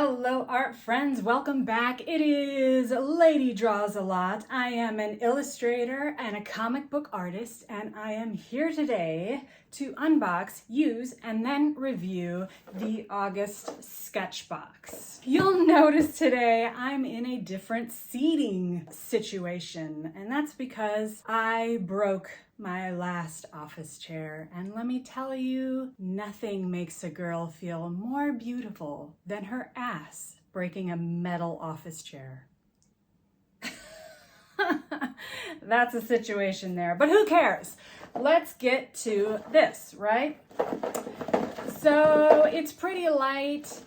Hello art friends, welcome back. It is Lady Draws a Lot. I am an illustrator and a comic book artist, and I am here today to unbox, use, and then review the August Sketchbox. You'll notice today I'm in a different seating situation, and that's because I broke my last office chair, and let me tell you, nothing makes a girl feel more beautiful than her ass breaking a metal office chair. That's a situation there, but who cares? Let's get to this, right? So it's pretty light.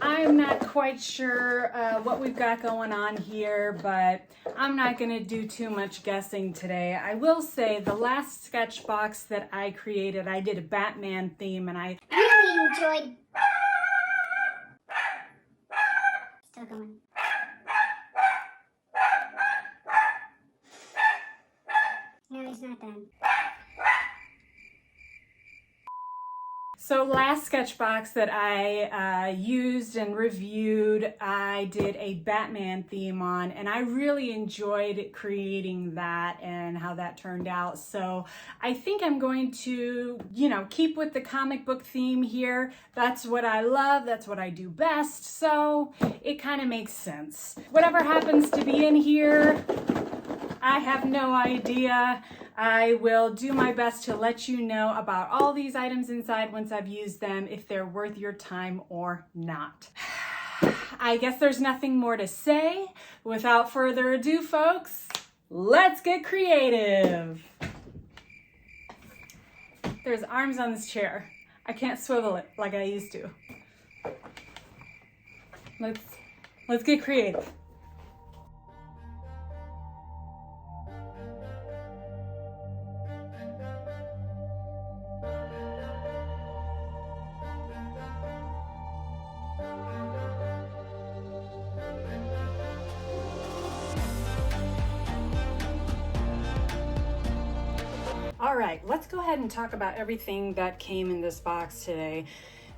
I'm not quite sure what we've got going on here, but I'm not going to do too much guessing today. I will say the last sketch box that I created, I did a Batman theme, and I really enjoyed. Still going. No, he's not done. So last sketchbox that I used and reviewed, I did a Batman theme on, and I really enjoyed creating that and how that turned out. So I think I'm going to, keep with the comic book theme here. That's what I love. That's what I do best. So it kind of makes sense. Whatever happens to be in here, I have no idea. I will do my best to let you know about all these items inside once I've used them, if they're worth your time or not. I guess there's nothing more to say. Without further ado, folks, let's get creative. There's arms on this chair. I can't swivel it like I used to. Let's get creative. All right, let's go ahead and talk about everything that came in this box today.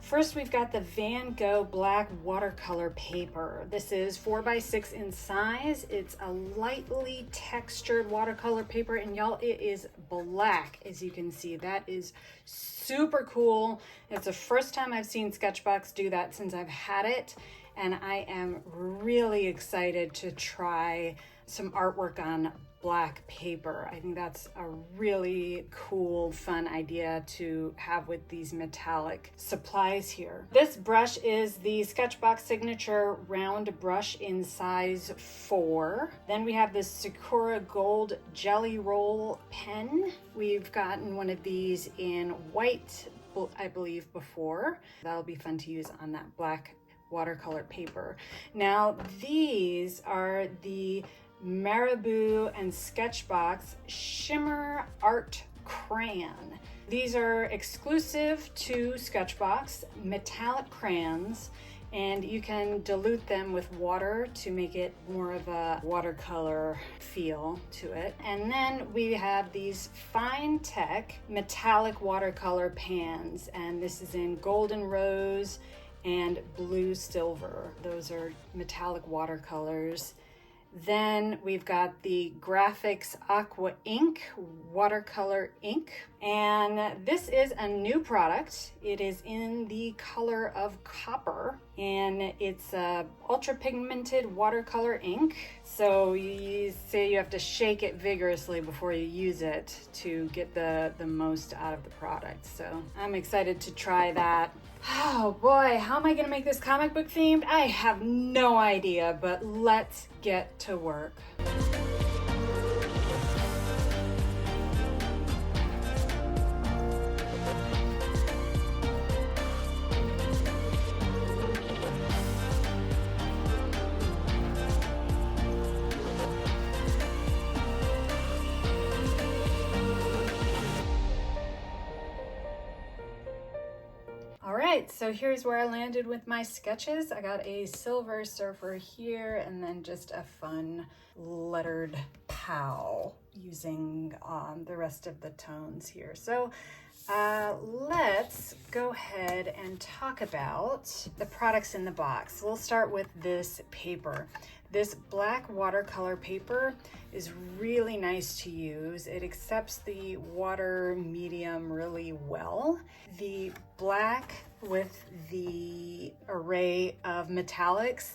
First, we've got the Van Gogh black watercolor paper. This is 4x6 in size. It's a lightly textured watercolor paper, and y'all, it is black, as you can see. That is super cool. It's the first time I've seen Sketchbox do that since I've had it, and I am really excited to try some artwork on black paper. I think that's a really cool, fun idea to have with these metallic supplies here. This brush is the Sketchbox Signature round brush in size 4. Then we have this Sakura Gold Jelly Roll pen. We've gotten one of these in white, I believe, before. That'll be fun to use on that black watercolor paper. Now, these are the Marabou and Sketchbox Shimmer Art Crayon. These are exclusive to Sketchbox, metallic crayons, and you can dilute them with water to make it more of a watercolor feel to it. And then we have these Fine Tech metallic watercolor pans, and this is in Golden Rose and Blue Silver. Those are metallic watercolors. Then we've got the Graphics Aqua Ink watercolor ink, and this is a new product. It is in the color of copper, and it's a ultra pigmented watercolor ink. So you say you have to shake it vigorously before you use it to get the most out of the product. So I'm excited to try that. Oh boy, how am I gonna make this comic book themed? I have no idea, but let's get to work. All right, so here's where I landed with my sketches. I got a Silver Surfer here, and then just a fun lettered POW using the rest of the tones here. So Let's go ahead and talk about the products in the box. We'll start with this paper. This black watercolor paper is really nice to use. It accepts the water medium really well. The black with the array of metallics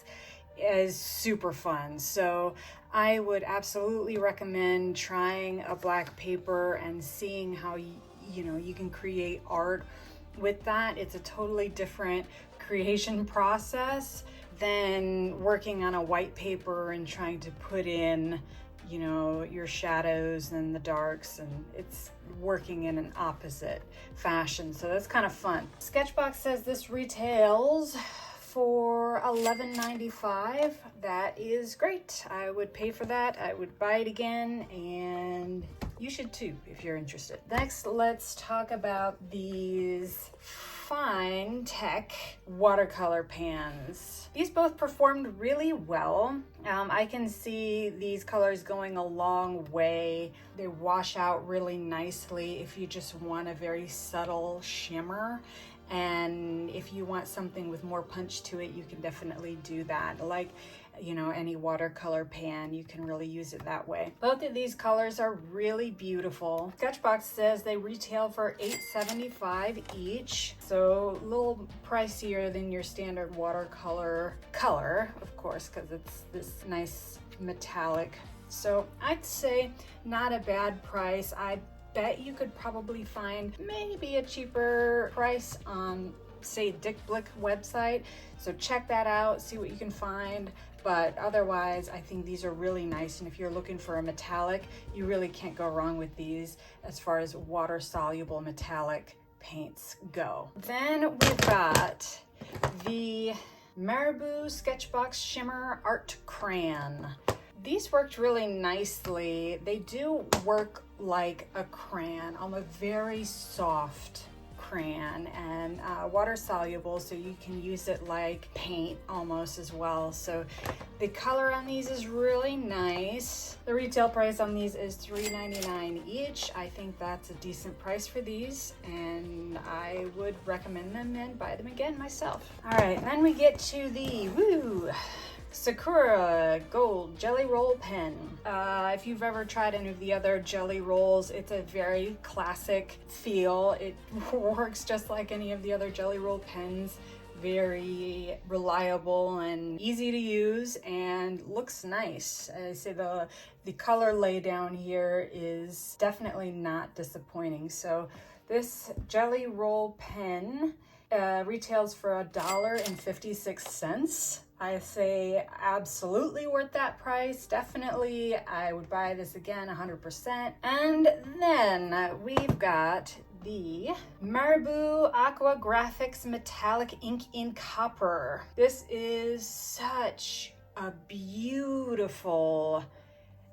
is super fun. So I would absolutely recommend trying a black paper and seeing how you can create art with that. It's a totally different creation process than working on a white paper and trying to put in your shadows and the darks, and it's working in an opposite fashion. So that's kind of fun. Sketchbox says this retails for $11.95. That is great. I would pay for that. I would buy it again, and you should too if you're interested. Next, let's talk about these Fine Tech watercolor pans. These both performed really well. I can see these colors going a long way. They wash out really nicely if you just want a very subtle shimmer. And if you want something with more punch to it, you can definitely do that. Like, any watercolor pan, you can really use it that way. Both of these colors are really beautiful. Sketchbox says they retail for $8.75 each, so a little pricier than your standard watercolor color, of course, because it's this nice metallic. So I'd say not a bad price. I bet you could probably find maybe a cheaper price on, say, Dick Blick website. So check that out, see what you can find. But otherwise, I think these are really nice. And if you're looking for a metallic, you really can't go wrong with these as far as water soluble metallic paints go. Then we've got the Marabou Sketchbox Shimmer Art Crayon. These worked really nicely. They do work like a crayon, on a very soft crayon, and water soluble, so you can use it like paint almost as well. So the color on these is really nice. The retail price on these is $3.99 each. I think that's a decent price for these, and I would recommend them and buy them again myself. All right, then we get to the Sakura Gold Jelly Roll Pen. If you've ever tried any of the other jelly rolls, it's a very classic feel. It works just like any of the other jelly roll pens. Very reliable and easy to use, and looks nice. I say the color laydown here is definitely not disappointing. So this jelly roll pen retails for $1.56. I say absolutely worth that price. Definitely, I would buy this again 100%. And then we've got the Marabou Aqua Graphics Metallic Ink in Copper. This is such a beautiful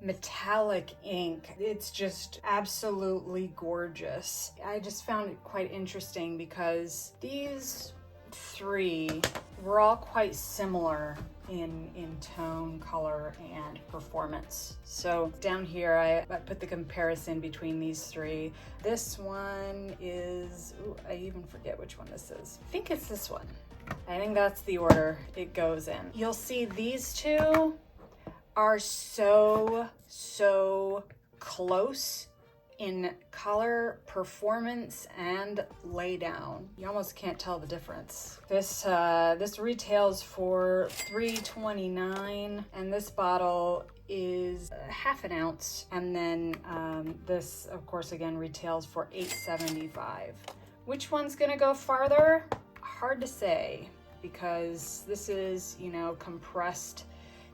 metallic ink. It's just absolutely gorgeous. I just found it quite interesting because these three were all quite similar in tone, color, and performance. So down here I put the comparison between these three. This one is, I even forget which one this is. I think it's this one. I think that's the order it goes in. You'll see these two are so close in color, performance, and laydown. You almost can't tell the difference. This retails for $3.29, and this bottle is half an ounce. And then this, of course, again retails for $8.75. Which one's gonna go farther? Hard to say, because this is, compressed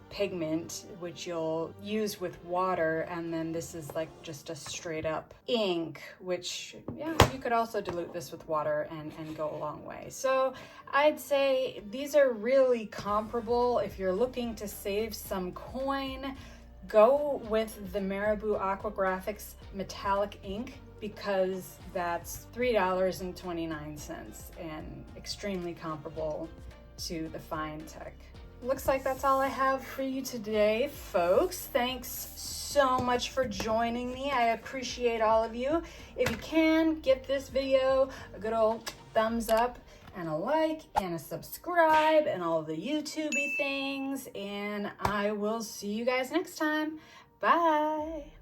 pigment, which you'll use with water, and then this is like just a straight up ink, which you could also dilute this with water and go a long way. So I'd say these are really comparable. If you're looking to save some coin, go with the Marabou Aqua Graphics metallic ink, because that's $3.29 and extremely comparable to the Fine Tech looks like that's all I have for you today, folks. Thanks so much for joining me. I appreciate all of you. If you can, give this video a good old thumbs up and a like and a subscribe and all the YouTubey things. And I will see you guys next time. Bye.